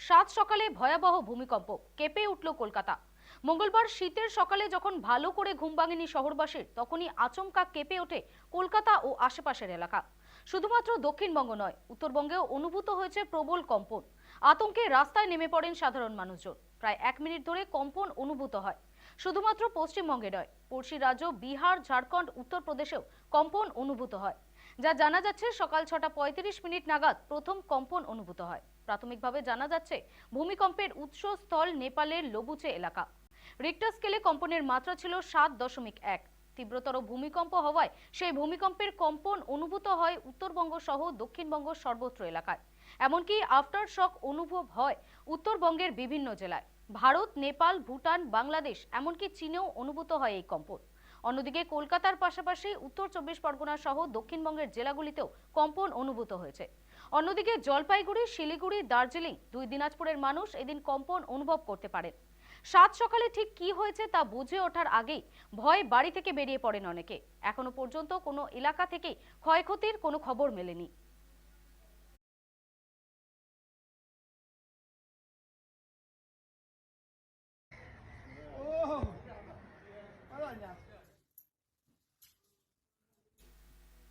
সাত সকালে ভয়াবহ ভূমিকম্প, কেঁপে উঠল কলকাতা। মঙ্গলবার শীতের সকালে যখন ভালো করে ঘুম ভাঙেনি শহরবাসীর, তখনই আচমকা কেঁপে ওঠে কলকাতা ও আশেপাশের এলাকা। শুধুমাত্র দক্ষিণবঙ্গ নয়, উত্তরবঙ্গেও অনুভূত হয়েছে প্রবল কম্পন। আতঙ্কে রাস্তায় নেমে পড়েন সাধারণ মানুষজন। প্রায় 1 মিনিট ধরে কম্পন অনুভূত হয়। শুধুমাত্র পশ্চিমবঙ্গে নয়, পড়শি রাজ্য বিহার, ঝাড়খণ্ড, উত্তরপ্রদেশেও কম্পন অনুভূত হয়। যা জানা যাচ্ছে, সকাল 6:35 নাগাদ প্রথম কম্পন অনুভূত হয়। প্রাথমিকভাবে জানা যাচ্ছে, ভূমিকম্পের উৎসস্থল নেপালের লবুচে এলাকা। রিক্টার স্কেলে কম্পনের মাত্রা ছিল 7.1। তীব্রতর ভূমিকম্প হওয়ায় সেই ভূমিকম্পের কম্পন অনুভূত হয় উত্তরবঙ্গ সহ দক্ষিণবঙ্গ সর্বত্র এলাকায়। এমনকি আফটার শক অনুভব হয় উত্তরবঙ্গের বিভিন্ন জেলায়। ভারত, নেপাল, ভুটান, বাংলাদেশ, এমনকি চীনেও অনুভূত হয় এই কম্পন। অন্যদিকে কলকাতার পাশাপাশি উত্তর 24 পরগনা সহ দক্ষিণবঙ্গের জেলাগুলিতেও কম্পন অনুভূত হয়েছে। অন্যদিকে জলপাইগুড়ি, শিলিগুড়ি, দার্জিলিং, দুই দিনাজপুরের মানুষ এদিন কম্পন অনুভব করতে পারেন। সাত সকালে ঠিক কি হয়েছে তা বুঝে ওঠার আগেই ভয়ে বাড়ি থেকে বেরিয়ে পড়েন অনেকে। এখনো পর্যন্ত কোনো এলাকা থেকে ক্ষয়ক্ষতির কোনো খবর মেলেনি।